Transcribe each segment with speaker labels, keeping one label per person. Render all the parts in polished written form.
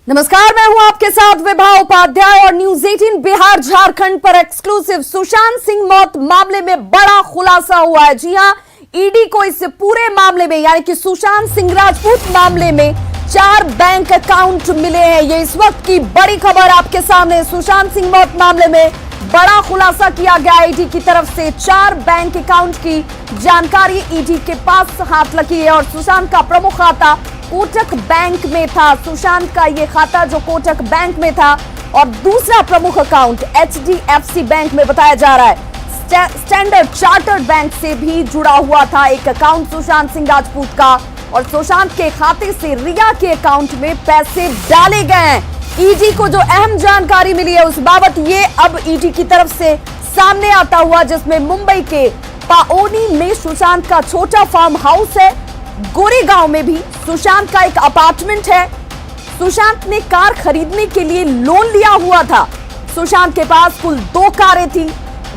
Speaker 1: नमस्कार, मैं हूं आपके साथ विभा उपाध्याय और न्यूज 18 बिहार झारखंड पर एक्सक्लूसिव। सुशांत सिंह मौत मामले में बड़ा खुलासा हुआ है। जी हां, ईडी को इस पूरे मामले में यानी कि सुशांत सिंह राजपूत मामले में 4 बैंक अकाउंट मिले हैं। ये इस वक्त की बड़ी खबर आपके सामने। सुशांत सिंह मौत मामले में बड़ा खुलासा किया गया। ईडी की तरफ से 4 बैंक अकाउंट की जानकारी ईडी के पास हाथ लगी है और सुशांत का प्रमुख खाता कोटक बैंक में था। सुशांत का ये खाता जो कोटक बैंक में था और दूसरा प्रमुख अकाउंट एचडीएफसी बैंक में बताया जा रहा है। स्टैंडर्ड चार्टर्ड बैंक से भी जुड़ा हुआ था एक अकाउंट सुशांत सिंह राजपूत का और सुशांत के खाते से रिया के अकाउंट में पैसे डाले गए हैं। ईडी को जो अहम जानकारी मिली है उस बाबत ये अब ईडी की तरफ से सामने आता हुआ, जिसमें मुंबई के पाओनी में सुशांत का छोटा फार्म हाउस है। गोरेगांव में भी सुशांत का एक अपार्टमेंट है। सुशांत ने कार खरीदने के लिए लोन लिया हुआ था। सुशांत के पास कुल 2 कारें थी।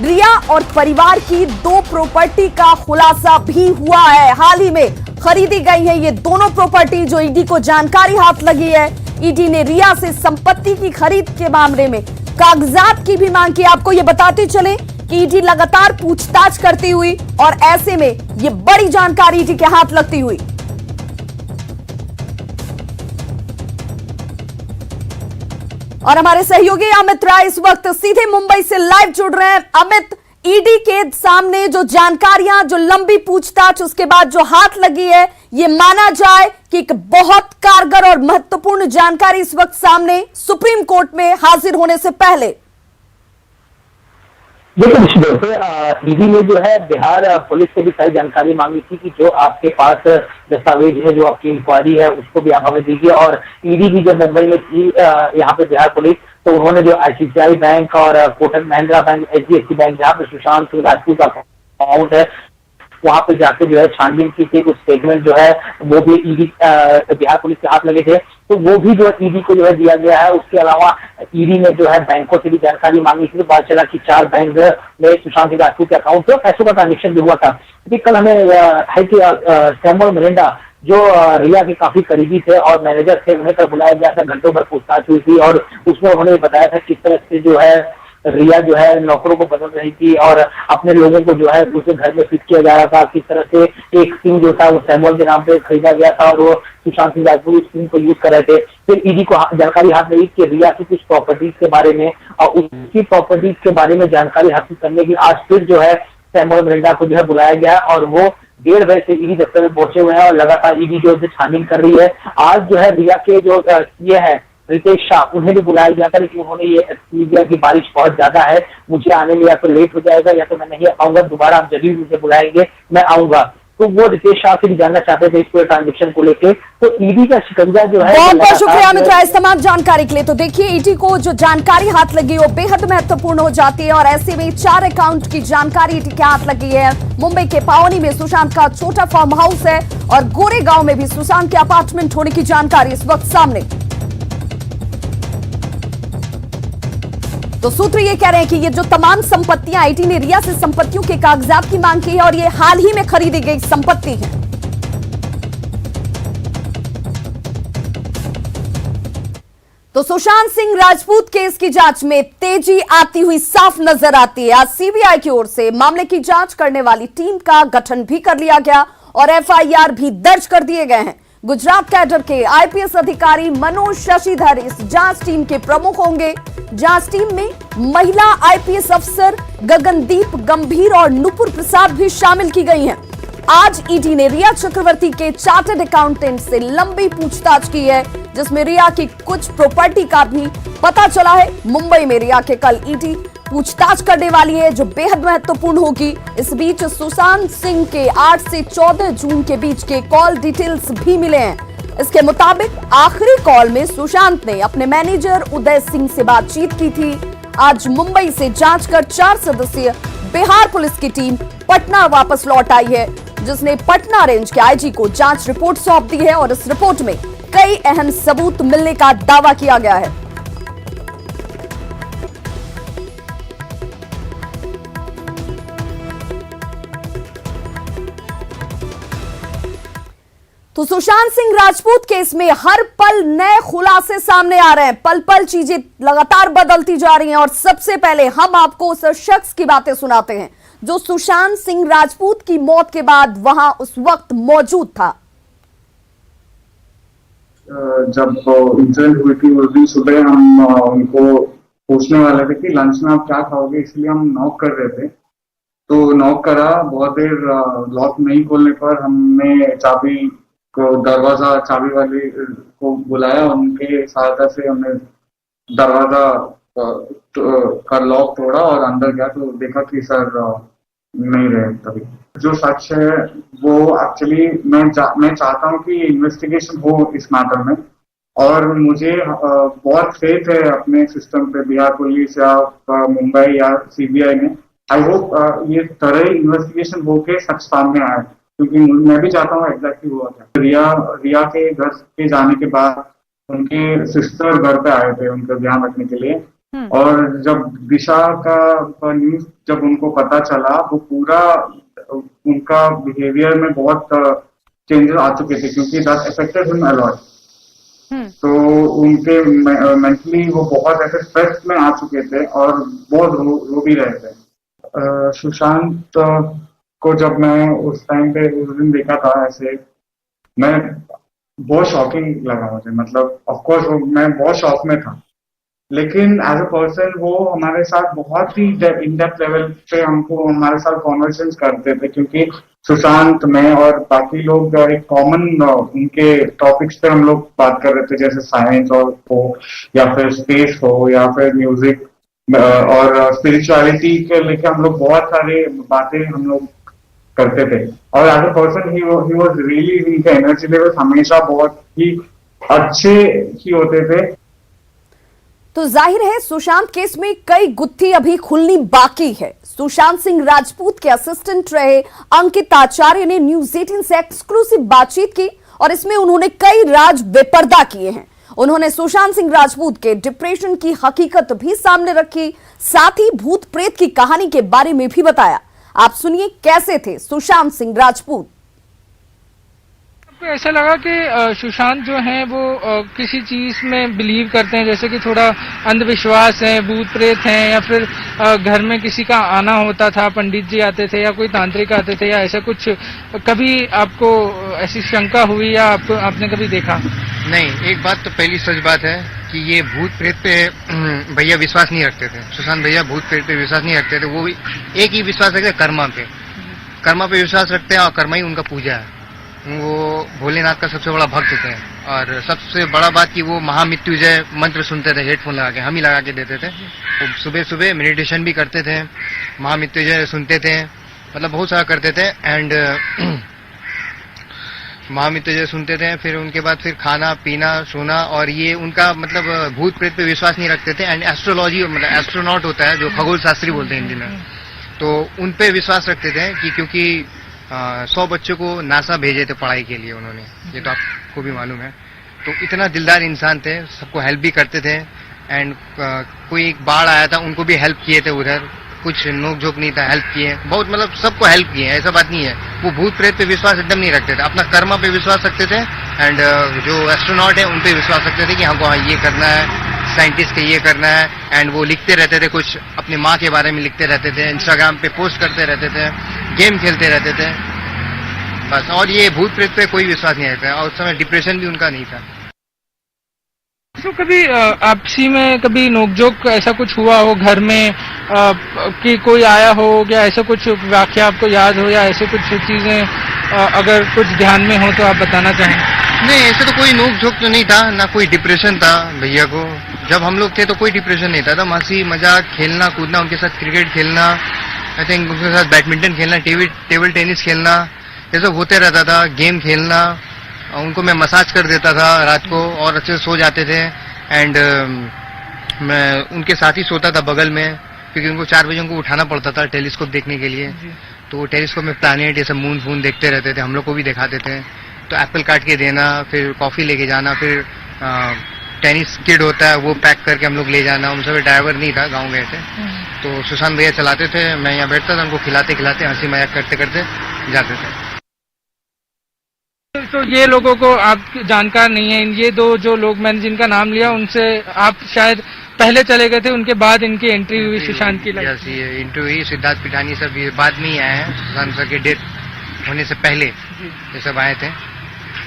Speaker 1: रिया और परिवार की 2 प्रॉपर्टी का खुलासा भी हुआ है। हाल ही में खरीदी गई है ये दोनों प्रॉपर्टी जो ईडी को जानकारी हाथ लगी है। ईडी ने रिया से संपत्ति की खरीद के मामले में कागजात की भी मांग की। आपको ये बताते चले कि ईडी लगातार पूछताछ करती हुई और ऐसे में ये बड़ी जानकारी ईडी के हाथ लगती हुई। और हमारे सहयोगी अमित राय इस वक्त सीधे मुंबई से लाइव जुड़ रहे हैं। अमित, ईडी के सामने जो जानकारियां, जो लंबी पूछताछ उसके बाद जो हाथ लगी है, ये माना जाए कि एक बहुत कारगर और महत्वपूर्ण जानकारी इस वक्त सामने सुप्रीम कोर्ट में हाजिर होने से पहले।
Speaker 2: देखिए, निश्चित रूप से ईडी ने जो है बिहार पुलिस से भी सारी जानकारी मांगी थी कि जो आपके पास दस्तावेज है, जो आपकी इंक्वायरी है, उसको भी आप हमें दीजिए। और ईडी भी जब मुंबई में थी यहाँ पे बिहार पुलिस, तो उन्होंने जो आईसीआईसीआई बैंक और Kotak Mahindra bank, HDFC bank, जहाँ पे सुशांत सिंह राजपूत का अकाउंट है, वहां पे जाके जो है छानबीन की थी। कुछ स्टेटमेंट जो है वो भी ईडी बिहार पुलिस के हाथ लगे थे, तो वो भी जो है ईडी को जो है दिया गया है। उसके अलावा ईडी ने जो है बैंकों से भी जानकारी मांगी थी। तो बात चला कि 4 बैंक में सुशांत सिंह राजपूत के अकाउंट पे पैसों का ट्रांजेक्शन भी हुआ था। क्योंकि कल हमें है कि सैमुअल मिरांडा जो रिया के काफी करीबी थे और मैनेजर थे, उन्हें कल बुलाया गया था। घंटों भर पूछताछ हुई थी और उसमें उन्होंने बताया था किस तरह से जो है रिया जो है नौकरों को बदल रही थी और अपने लोगों को जो है दूसरे घर में फिट किया जा रहा था। किस तरह से एक सिम जो था वो सैमुअल के नाम पे खरीदा गया था और वो सुशांत सिंह राजपूत उस सिम को यूज कर रहे थे। फिर ईडी को जानकारी हाथ लगी कि रिया की कुछ प्रॉपर्टीज के बारे में और उसकी प्रॉपर्टीज के बारे में जानकारी हासिल करने की आज फिर जो है सैमुअल मिरांडा को जो है बुलाया गया और वो 1:30 बजे से ईडी दफ्तर में पहुंचे हुए हैं और लगातार ईडी जो है छानबीन कर रही है। आज जो है रिया के जो ये है रितेश शाह, उन्हें भी बुलाया गया था, लेकिन उन्होंने ये दिया कि बारिश बहुत ज्यादा है, मुझे आने में या तो लेट हो जाएगा या तो मैं नहीं आऊंगा, दोबारा आप जरूर मुझे बुलाएंगे, मैं आऊंगा। तो वो रितेश शाह से भी जानना चाहते थे इस पूरे ट्रांजेक्शन को लेकर। तो ईडी का शिकंजा जो है,
Speaker 1: बहुत बहुत शुक्रिया अमित राय इस तमाम जानकारी के लिए। तो देखिए, ईडी को जो जानकारी हाथ लगी वो बेहद महत्वपूर्ण हो जाती है और ऐसे में 4 अकाउंट की जानकारी ईडी के हाथ लगी है। मुंबई के पाओनी में सुशांत का छोटा फार्म हाउस है और गोरेगांव में भी सुशांत के अपार्टमेंट होने की जानकारी इस वक्त सामने। तो सूत्र ये कह रहे हैं कि ये जो तमाम संपत्तियां, ईडी ने रिया से संपत्तियों के कागजात की मांग की है और ये हाल ही में खरीदी गई संपत्ति है। तो सुशांत सिंह राजपूत केस की जांच में तेजी आती हुई साफ नजर आती है। आज सीबीआई की ओर से मामले की जांच करने वाली टीम का गठन भी कर लिया गया और एफआईआर भी दर्ज कर दिए गए हैं। गुजरात कैडर के आईपीएस अधिकारी मनोज शशिधर इस जांच टीम के प्रमुख होंगे। जांच टीम में महिला आईपीएस अफसर गगनदीप गंभीर और नुपुर प्रसाद भी शामिल की गई हैं। आज ईडी ने रिया चक्रवर्ती के चार्टर्ड अकाउंटेंट से लंबी पूछताछ की है, जिसमें रिया की कुछ प्रॉपर्टी का भी पता चला है। मुंबई में रिया के कल ईडी पूछताछ करने वाली है जो बेहद महत्वपूर्ण होगी। इस बीच सुशांत सिंह के 8 से 14 जून के बीच के कॉल डिटेल्स भी मिले हैं। इसके मुताबिक आखिरी कॉल में सुशांत ने अपने मैनेजर उदय सिंह से बातचीत की थी। आज मुंबई से जांच कर 4 सदस्यीय बिहार पुलिस की टीम पटना वापस लौट आई है, जिसने पटना रेंज के आईजी को जांच रिपोर्ट सौंप दी है और इस रिपोर्ट में कई अहम सबूत मिलने का दावा किया गया है। तो सुशांत सिंह राजपूत केस में हर पल नए खुलासे सामने आ रहे हैं। पल पल चीजें लगातार बदलती जा रही हैं और सबसे पहले हम आपको उस शख्स की बातें सुनाते हैं जो सुशांत सिंह राजपूत की मौत के बाद वहां उस वक्त मौजूद था।
Speaker 3: जब इंसिडेंट हुई थी उस दिन सुबह हम उनको पूछने वाले थे कि लंच में आप क्या खाओगे, इसलिए हम नॉक कर रहे थे। तो नॉक करा, बहुत देर लॉक नहीं खोलने पर हमने चाबी को दरवाजा चाबी वाले को बुलाया, उनके सहायता से हमने दरवाजा का लॉक तोड़ा और अंदर गया तो देखा कि सर नहीं रहे। तभी जो सच है वो एक्चुअली मैं चाहता हूँ कि इन्वेस्टिगेशन हो इस मैटर में, और मुझे बहुत फेथ है अपने सिस्टम पे, बिहार पुलिस या मुंबई या सीबीआई में। आई होप ये तरह इन्वेस्टिगेशन होके सच सामने आए, क्योंकि मैं भी चाहता हूँ एग्जैक्टली हुआ क्या। रिया के घर के जाने के बाद उनके सिस्टर घर पे आए थे उनका ध्यान रखने के लिए, और जब दिशा का न्यूज जब उनको पता चला वो पूरा उनका बिहेवियर में बहुत चेंजेस आ चुके थे, क्योंकि that affected him a lot. तो उनके मेंटली वो बहुत ऐसे स्ट्रेस में आ चुके थे और बहुत रो भी रहे थे। सुशांत को जब मैं उस टाइम पे उस दिन देखा था ऐसे, मैं बहुत शॉकिंग लगा मुझे, मतलब ऑफ कोर्स मैं बहुत शॉक में था, लेकिन एज अ पर्सन वो हमारे साथ बहुत ही इन डेप्थ लेवल पे हमको हमारे साथ कॉन्वर्सेशन करते थे, क्योंकि सुशांत, मैं और बाकी लोग एक कॉमन उनके टॉपिक्स पे हम लोग बात कर रहे थे, जैसे साइंस और हो या फिर स्पेस हो या फिर म्यूजिक और स्पिरिचुअलिटी के लेके हम लोग बहुत सारे बातें हम लोग करते थे। और as a person he was really, उनके एनर्जी लेवल हमेशा बहुत ही अच्छे ही होते थे।
Speaker 1: तो जाहिर है सुशांत केस में कई गुत्थी अभी खुलनी बाकी है। सुशांत सिंह राजपूत के असिस्टेंट रहे अंकित आचार्य ने न्यूज 18 से एक्सक्लूसिव बातचीत की और इसमें उन्होंने कई राज बेपर्दा किए हैं। उन्होंने सुशांत सिंह राजपूत के डिप्रेशन की हकीकत भी सामने रखी, साथ ही भूत प्रेत की कहानी के बारे में भी बताया। आप सुनिए कैसे थे सुशांत सिंह राजपूत।
Speaker 4: आपको ऐसा लगा कि सुशांत जो हैं वो किसी चीज में बिलीव करते हैं, जैसे कि थोड़ा अंधविश्वास है, भूत प्रेत हैं, या फिर घर में किसी का आना होता था, पंडित जी आते थे या कोई तांत्रिक आते थे, या ऐसा कुछ कभी आपको ऐसी शंका हुई या आपने कभी देखा?
Speaker 5: नहीं, एक बात तो पहली सच बात है कि ये भूत प्रेत पे भैया विश्वास नहीं रखते थे। सुशांत भैया भूत प्रेत पे विश्वास नहीं रखते थे, वो एक ही विश्वास रखते कर्मा पे। कर्मा पे विश्वास रखते हैं और कर्मा ही उनका पूजा है। वो भोलेनाथ का सबसे बड़ा भक्त थे, और सबसे बड़ा बात कि वो महामृत्युंजय मंत्र सुनते थे हेडफोन लगा के, हम ही लगा के देते थे। वो सुबह सुबह मेडिटेशन भी करते थे, महामृत्युंजय सुनते थे, मतलब बहुत सारा करते थे। एंड महामृत्युंजय सुनते थे, फिर उनके बाद फिर खाना पीना सोना, और ये उनका मतलब भूत प्रेत पे विश्वास नहीं रखते थे। एंड एस्ट्रोलॉजी, मतलब एस्ट्रोनॉट होता है जो खगोल शास्त्री बोलते हैं हिंदी में, तो उन पे विश्वास रखते थे कि क्योंकि 100 बच्चों को नासा भेजे थे पढ़ाई के लिए उन्होंने, ये तो आपको भी मालूम है। तो इतना दिलदार इंसान थे, सबको हेल्प भी करते थे। एंड कोई एक बाढ़ आया था उनको भी हेल्प किए थे, उधर कुछ नोक झोंक नहीं था, हेल्प किए बहुत, मतलब सबको हेल्प किए, ऐसा बात नहीं है। वो भूत प्रेत पे विश्वास एकदम नहीं रखते थे, अपना कर्मा पे विश्वास रखते थे। एंड जो एस्ट्रोनॉट है उन पे विश्वास रखते थे कि हमको ये करना है, साइंटिस्ट के ये करना है। एंड वो लिखते रहते थे, कुछ अपनी माँ के बारे में लिखते रहते थे, इंस्टाग्राम पे पोस्ट करते रहते थे, गेम खेलते रहते थे बस। और ये भूत प्रेत पे कोई विश्वास नहीं रहता, और उस समय डिप्रेशन भी उनका नहीं था।
Speaker 4: तो कभी आपसी में कभी नोकझोंक ऐसा कुछ हुआ हो घर में, कि कोई आया हो, या ऐसा कुछ वाकया आपको याद हो, या ऐसे कुछ चीजें अगर कुछ ध्यान में हो तो आप बताना चाहें?
Speaker 5: नहीं, ऐसे तो कोई नोक-झोंक तो नहीं था, ना कोई डिप्रेशन था भैया को। जब हम लोग थे तो कोई डिप्रेशन नहीं था, हंसी मजाक, खेलना कूदना, उनके साथ क्रिकेट खेलना, आई थिंक उनके साथ बैडमिंटन खेलना, टेबल टेनिस खेलना, ये सब होते रहता था। गेम खेलना, उनको मैं मसाज कर देता था रात को और अच्छे से सो जाते थे। एंड मैं उनके साथ ही सोता था बगल में, क्योंकि उनको 4 बजे उनको उठाना पड़ता था टेलीस्कोप देखने के लिए। तो टेलीस्कोप में प्लैनेट, ये सब मून फून देखते रहते थे, हम लोग को भी दिखाते थे। तो एप्पल काट के देना, फिर कॉफी लेके जाना, फिर टेनिस किड होता है वो पैक करके हम लोग ले जाना। उन सब ड्राइवर नहीं था, गाँव गए थे, तो सुशांत भैया चलाते थे, मैं यहाँ बैठता था, उनको खिलाते खिलाते हंसी मजाक करते करते जाते थे।
Speaker 4: तो ये लोगों को आप जानकार नहीं है, ये दो जो लोग मैंने जिनका नाम लिया उनसे आप शायद पहले चले गए थे, उनके बाद इनकी एंट्री हुई सुशांत की लाइफ।
Speaker 5: यस, ये इंटरव्यू हुई, सिद्धार्थ पिठानी सब ये बाद में ही आए हैं, सुशांत सर के डेथ होने से पहले ये सब आए थे।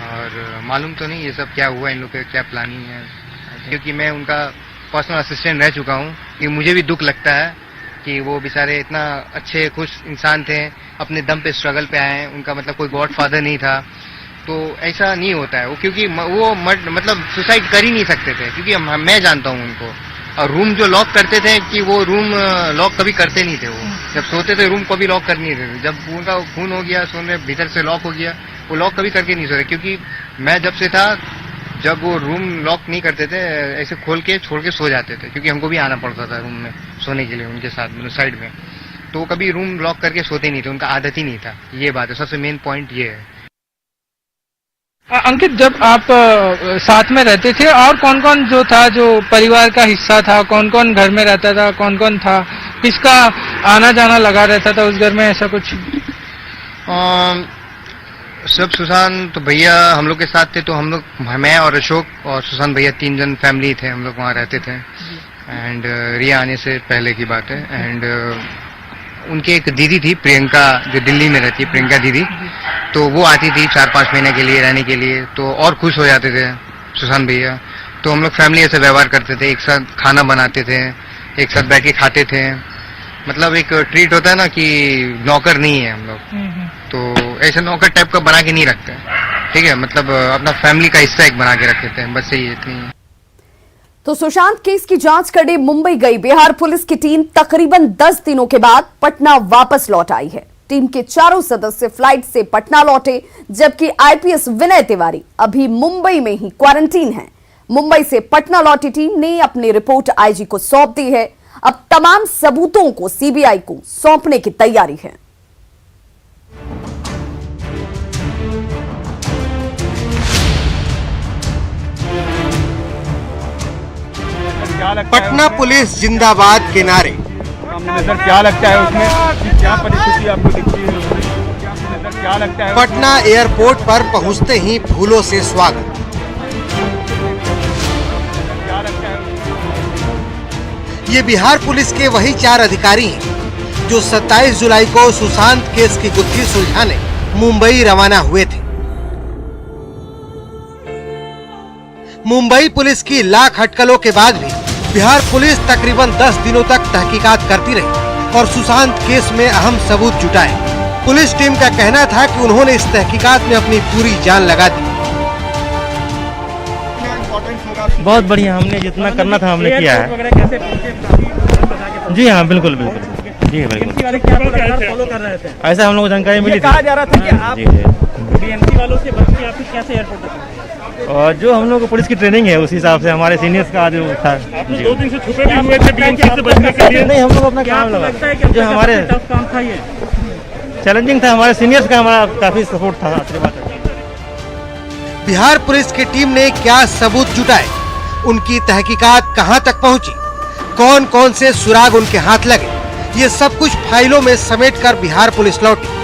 Speaker 5: और मालूम तो नहीं ये सब क्या हुआ, इन लोग का क्या प्लानिंग है, क्योंकि मैं उनका पर्सनल असिस्टेंट रह चुका हूँ। कि मुझे भी दुख लगता है कि वो बेचारे इतना अच्छे खुश इंसान थे, अपने दम पे स्ट्रगल पे आए हैं, उनका मतलब कोई गॉड फादर नहीं था। तो ऐसा नहीं होता है वो, क्योंकि वो मतलब सुसाइड कर ही नहीं सकते थे, क्योंकि मैं जानता हूँ उनको। और रूम जो लॉक करते थे कि वो रूम लॉक कभी करते नहीं थे, वो जब सोते थे रूम कभी लॉक कर नहीं थे। जब उनका खून हो गया, सोने भीतर से लॉक हो गया, वो लॉक कभी करके नहीं सो रहे। क्योंकि मैं जब से था, जब वो रूम लॉक नहीं करते थे, ऐसे खोल के छोड़ के सो जाते थे, क्योंकि हमको भी आना पड़ता था रूम में सोने के लिए उनके साथ, मतलब साइड में। तो वो कभी रूम लॉक करके सोते नहीं थे, उनका आदत ही नहीं था। ये बात है, सबसे मेन पॉइंट ये है।
Speaker 4: अंकित, जब आप साथ में रहते थे और कौन कौन जो था, जो परिवार का हिस्सा था, कौन कौन घर में रहता था, कौन कौन था, किसका आना जाना लगा रहता था उस घर में, ऐसा कुछ?
Speaker 5: सब सुशांत भैया हम लोग के साथ थे, तो हम लोग, मैं और अशोक और सुशांत भैया 3 जन फैमिली थे, हम लोग वहाँ रहते थे। एंड रिया आने से पहले की बात है। एंड उनकी एक दीदी थी प्रियंका, जो दिल्ली में रहती है, प्रियंका दीदी, तो वो आती थी 4-5 महीने के लिए रहने के लिए, तो और खुश हो जाते थे सुशांत भैया। तो हम लोग फैमिली ऐसे व्यवहार करते थे, एक साथ खाना बनाते थे, एक साथ बैठ के खाते थे। मतलब एक ट्रीट होता है ना कि नौकर नहीं है हम लोग, तो ऐसे नौकर टाइप का बना के नहीं रखते, ठीक है, मतलब अपना फैमिली का हिस्सा एक बना के रख देते हैं, बस यही इतनी।
Speaker 1: तो सुशांत केस की जांच करने मुंबई गई बिहार पुलिस की टीम तकरीबन 10 दिनों के बाद पटना वापस लौट आई है। टीम के चारों सदस्य फ्लाइट से पटना लौटे, जबकि आईपीएस विनय तिवारी अभी मुंबई में ही क्वारंटीन है। मुंबई से पटना लौटी टीम ने अपनी रिपोर्ट आईजी को सौंप दी है। अब तमाम सबूतों को सीबीआई को सौंपने की तैयारी है।
Speaker 6: पटना पुलिस जिंदाबाद के नारे।
Speaker 7: नजर क्या लगता है उसमें, क्या परिस्थिति आपको दिखती है, नजर क्या लगता है?
Speaker 6: पटना एयरपोर्ट पर पहुंचते ही फूलों से स्वागत।
Speaker 7: क्या लगता है?
Speaker 6: ये बिहार पुलिस के वही 4 अधिकारी हैं जो 27 जुलाई को सुशांत केस की गुत्थी सुलझाने मुंबई रवाना हुए थे। मुंबई पुलिस की लाख अटकलों के बाद भी बिहार पुलिस तकरीबन 10 दिनों तक तहकीकात करती रही और सुशांत केस में अहम सबूत जुटाए। पुलिस टीम का कहना था कि उन्होंने इस तहकीकात में अपनी पूरी जान लगा दी।
Speaker 8: बहुत बढ़िया, हमने जितना करना था हमने किया है। जी हाँ, बिल्कुल बिल्कुल, जी बिल्कुल, ऐसा हम लोग को जानकारी मिली थी।
Speaker 7: कहा जा रहा था कि आप
Speaker 8: बीएमसी वालों से बच के आप कैसे एयरपोर्ट तक? और जो हम लोग को पुलिस की ट्रेनिंग है उस हिसाब से हमारे सीनियर्स का जो था।
Speaker 7: 2 दिन से छुपे भी हुए थे बीएमसी से बचने के लिए।
Speaker 8: नहीं, हम लोग अपना काम लगा, जो हमारे
Speaker 7: काम था, ये
Speaker 8: चैलेंजिंग था, हमारे सीनियर्स का हमारा काफी सपोर्ट था।
Speaker 6: बिहार पुलिस की टीम ने क्या सबूत जुटाए, उनकी तहकीकात कहां तक पहुंची, कौन कौन से सुराग उनके हाथ लगे, ये सब कुछ फाइलों में समेटकर बिहार पुलिस लौटी।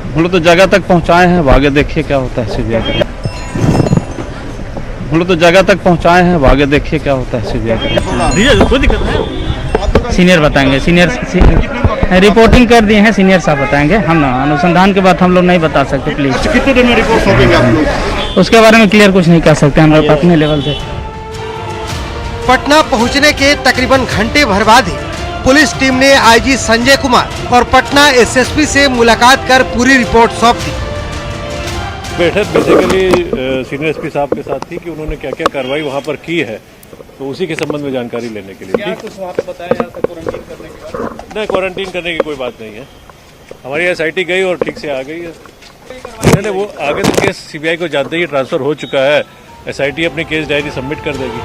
Speaker 9: हम लोग तो जगह तक पहुंचाए हैं, आगे देखिए क्या होता है सीबीआई का। हम लोग तो जगह तक पहुंचाए हैं, आगे देखिए क्या होता है सीबीआई का।
Speaker 8: कोई दिक्कत नहीं, सीनियर बताएंगे, सीनियर रिपोर्टिंग कर दिए हैं, सीनियर साहब बताएंगे। हम अनुसंधान के बाद हम लोग नहीं बता सकते, प्लीज।
Speaker 7: कितने दिन में रिपोर्ट सौंपेंगे आप लोग?
Speaker 8: उसके बारे में क्लियर कुछ नहीं कर सकते हम लोग अपने लेवल से।
Speaker 6: पटना पहुंचने के तकरीबन घंटे भर बाद ही पुलिस टीम ने आईजी संजय कुमार और पटना एसएसपी से मुलाकात कर पूरी रिपोर्ट सौंप दी।
Speaker 10: बैठक बेसिकली सीनियर एसपी साहब के साथ थी कि उन्होंने क्या क्या कार्रवाई वहां पर की है, तो उसी के संबंध में जानकारी लेने के लिए।
Speaker 7: कुछ वहाँ पे बताया जा रहा था क्वारंटीन करने के बाद?
Speaker 10: नहीं, क्वारंटीन करने की कोई बात नहीं है। हमारी एसआईटी गई और ठीक से आ गई है। नहीं, वो आगे तो केस सीबीआई को जानते ही ट्रांसफर हो चुका है, एसआईटी अपनी केस डायरी सबमिट कर देगी।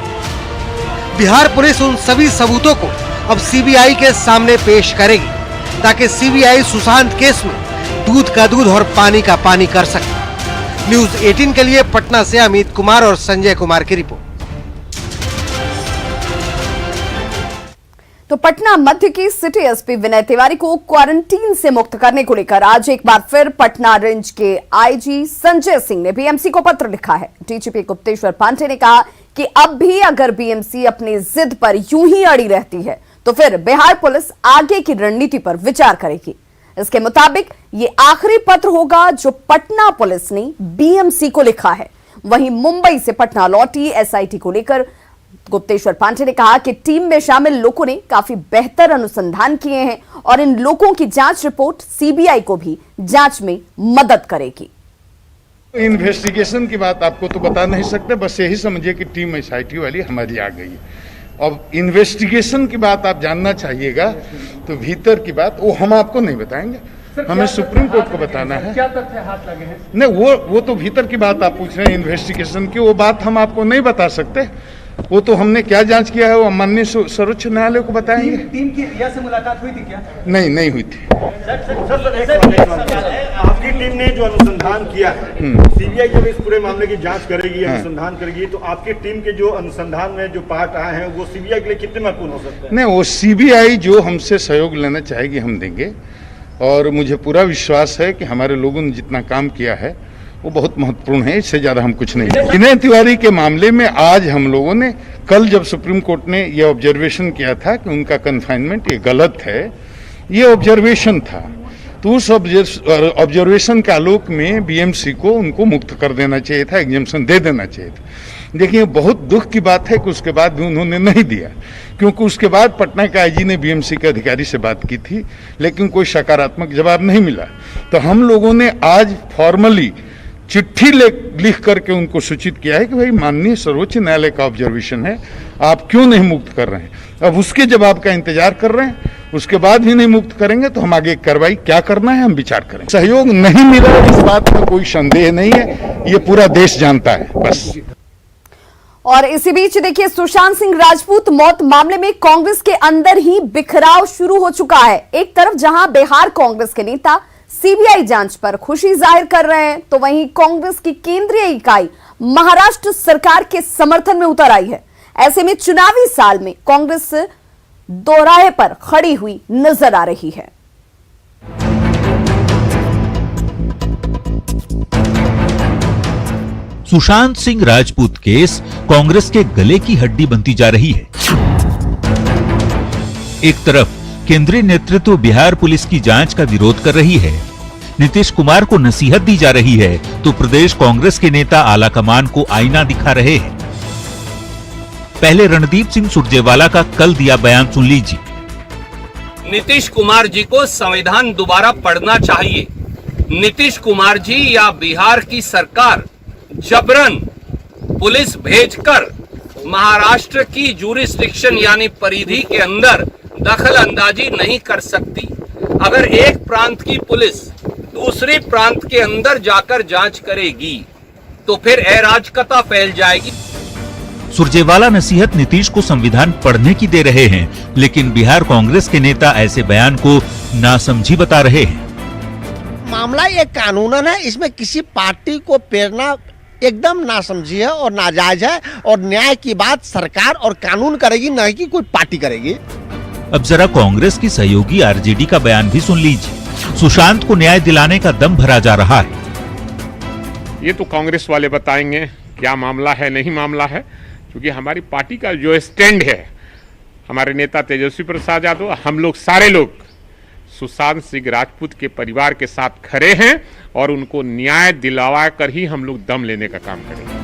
Speaker 6: बिहार पुलिस उन सभी सबूतों को अब सीबीआई के सामने पेश करेगी ताकि सीबीआई सुशांत केस में दूध का दूध और पानी का पानी कर सके। न्यूज 18 के लिए पटना से अमित कुमार और संजय कुमार की रिपोर्ट।
Speaker 1: तो पटना मध्य के सिटी एसपी विनय तिवारी को क्वारंटीन से मुक्त करने को लेकर आज एक बार फिर पटना रेंज के आईजी संजय सिंह ने बीएमसी को पत्र लिखा है। डीजीपी गुप्तेश्वर पांडे ने कहा कि अब भी अगर बीएमसी अपनी जिद पर यूं ही अड़ी रहती है तो फिर बिहार पुलिस आगे की रणनीति पर विचार करेगी। इसके मुताबिक ये आखिरी पत्र होगा जो पटना पुलिस ने बीएमसी को लिखा है। वहीं मुंबई से पटना लौटी एसआईटी को लेकर गुप्तेश्वर पांडे ने कहा कि टीम में शामिल लोगों ने काफी बेहतर अनुसंधान किए हैं और इन लोगों की जांच रिपोर्ट सीबीआई को भी जांच में मदद करेगी।
Speaker 11: इन्वेस्टिगेशन की बात आपको तो बता नहीं सकते, बस यही समझिए कि टीम एसआईटी वाली हमारी आ गई है। अब इन्वेस्टिगेशन की बात आप जानना चाहिएगा तो भीतर की बात वो हम आपको नहीं बताएंगे, हमें सुप्रीम कोर्ट को बताना है। क्या तथ्य हाथ लगे हैं? नहीं, वो तो भीतर की बात आप पूछ रहे हैं इन्वेस्टिगेशन की, वो बात हम आपको नहीं बता सकते। वो तो हमने क्या जांच किया है वो माननीय सर्वोच्च न्यायालय को बताएंगे।
Speaker 12: टीम की रिया से मुलाकात हुई थी क्या?
Speaker 11: नहीं हुई थी।
Speaker 12: आपकी टीम ने जो अनुसंधान किया है, सीबीआई जब इस पूरे मामले की जांच करेगी, अनुसंधान करेगी, तो आपकी टीम के जो अनुसंधान में जो पार्ट आए हैं वो सीबीआई के लिए कितने महत्वपूर्ण हो सकते हैं?
Speaker 11: नहीं, वो सीबीआई जो हमसे सहयोग लेना चाहेगी हम देंगे, और मुझे पूरा विश्वास है कि हमारे लोगों ने जितना काम किया है वो बहुत महत्वपूर्ण है, इससे ज्यादा हम कुछ नहीं। विनय तिवारी के मामले में आज हम लोगों ने, कल जब सुप्रीम कोर्ट ने ये ऑब्जर्वेशन किया था कि उनका कन्फाइनमेंट ये गलत है, ये ऑब्जर्वेशन था, तो उस ऑब्जर्वेशन के आलोक में बीएमसी को उनको मुक्त कर देना चाहिए था, एग्जम्पशन दे देना चाहिए था। देखिए, बहुत दुख की बात है कि उसके बाद भी उन्होंने नहीं दिया, क्योंकि उसके बाद पटना के आईजी ने बीएमसी के अधिकारी से बात की थी, लेकिन कोई सकारात्मक जवाब नहीं मिला। तो हम लोगों ने आज फॉर्मली चिट्ठी लिख करके उनको सूचित किया है कि भाई माननीय सर्वोच्च न्यायालय का ऑब्जर्वेशन है, आप क्यों नहीं मुक्त कर रहे हैं। अब उसके जवाब का इंतजार कर रहे हैं, उसके बाद भी नहीं मुक्त करेंगे तो हम आगे कार्रवाई क्या करना है हम विचार करेंगे। सहयोग नहीं मिला इस बात में कोई संदेह नहीं है, ये पूरा देश जानता है बस।
Speaker 1: और इसी बीच देखिए, सुशांत सिंह राजपूत मौत मामले में कांग्रेस के अंदर ही बिखराव शुरू हो चुका है। एक तरफ जहां बिहार कांग्रेस के नेता सीबीआई जांच पर खुशी जाहिर कर रहे हैं, तो वहीं कांग्रेस की केंद्रीय इकाई महाराष्ट्र सरकार के समर्थन में उतर आई है। ऐसे में चुनावी साल में कांग्रेस दोराहे पर खड़ी हुई नजर आ रही है।
Speaker 13: सुशांत सिंह राजपूत केस कांग्रेस के गले की हड्डी बनती जा रही है। एक तरफ केंद्रीय नेतृत्व बिहार पुलिस की जांच का विरोध कर रही है, नीतीश कुमार को नसीहत दी जा रही है, तो प्रदेश कांग्रेस के नेता आलाकमान को आईना दिखा रहे हैं। पहले रणदीप सिंह सुरजेवाला का कल दिया बयान सुन लीजिए।
Speaker 14: नीतीश कुमार जी को संविधान दोबारा पढ़ना चाहिए। नीतीश कुमार जी या बिहार की सरकार जबरन पुलिस भेजकर महाराष्ट्र की जुरिस्डिक्शन यानी परिधि के अंदर दखल अंदाजी नहीं कर सकती। अगर एक प्रांत की पुलिस दूसरे प्रांत के अंदर जाकर जांच करेगी तो फिर अराजकता फैल जाएगी।
Speaker 13: सुरजेवाला नसीहत नीतीश को संविधान पढ़ने की दे रहे हैं, लेकिन बिहार कांग्रेस के नेता ऐसे बयान को नासमझी बता रहे हैं।
Speaker 6: मामला एक कानूनन है, इसमें किसी पार्टी को प्रेरणा एकदम नासमझी है और नाजायज है, और न्याय की बात सरकार और कानून करेगी, न कि कोई पार्टी करेगी।
Speaker 13: अब जरा कांग्रेस की सहयोगी आरजेडी का बयान भी सुन लीजिए। सुशांत को न्याय दिलाने का दम भरा जा रहा है।
Speaker 7: ये तो कांग्रेस वाले बताएंगे क्या मामला है नहीं मामला है, क्योंकि हमारी पार्टी का जो स्टैंड है, हमारे नेता तेजस्वी प्रसाद यादव, हम लोग सारे लोग सुशांत सिंह राजपूत के परिवार के साथ खड़े हैं और उनको न्याय दिलवा कर ही हम लोग दम लेने का काम करेंगे।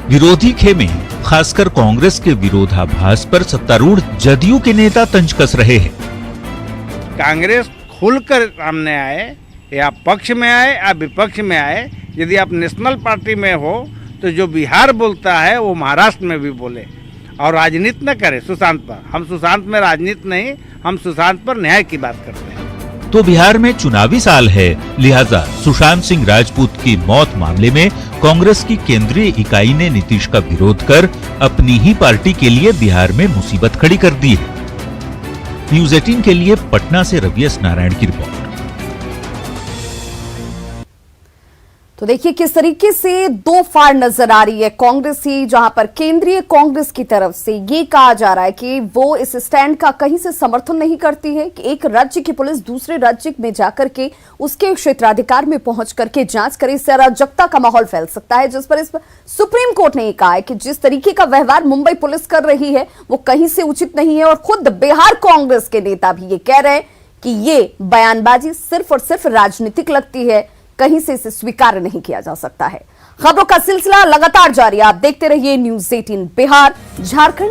Speaker 13: विरोधी खेमे खासकर कांग्रेस के विरोधाभास पर सत्तारूढ़ जदयू के नेता तंज कस रहे हैं।
Speaker 15: कांग्रेस खुलकर सामने आए, या पक्ष में आए या विपक्ष में आए। यदि आप नेशनल पार्टी में हो तो जो बिहार बोलता है वो महाराष्ट्र में भी बोले, और राजनीति न करे सुशांत पर। हम सुशांत में राजनीति नहीं, हम सुशांत पर न्याय की बात करते हैं।
Speaker 13: तो बिहार में चुनावी साल है, लिहाजा सुशांत सिंह राजपूत की मौत मामले में कांग्रेस की केंद्रीय इकाई ने नीतीश का विरोध कर अपनी ही पार्टी के लिए बिहार में मुसीबत खड़ी कर दी है। न्यूज़ 18 के लिए पटना से रवि एस नारायण की रिपोर्ट।
Speaker 1: तो देखिए किस तरीके से दो फाड़ नजर आ रही है कांग्रेस ही, जहां पर केंद्रीय कांग्रेस की तरफ से ये कहा जा रहा है कि वो इस स्टैंड का कहीं से समर्थन नहीं करती है कि एक राज्य की पुलिस दूसरे राज्य में जाकर के उसके क्षेत्राधिकार में पहुंच करके जांच करे। इससे अराजकता का माहौल फैल सकता है, जिस पर इस सुप्रीम कोर्ट ने कहा है कि जिस तरीके का व्यवहार मुंबई पुलिस कर रही है वो कहीं से उचित नहीं है। और खुद बिहार कांग्रेस के नेता भी ये कह रहे हैं कि ये बयानबाजी सिर्फ और सिर्फ राजनीतिक लगती है, कहीं से इसे स्वीकार नहीं किया जा सकता है। खबरों का सिलसिला लगातार जारी है, आप देखते रहिए न्यूज़ 18 बिहार झारखंड।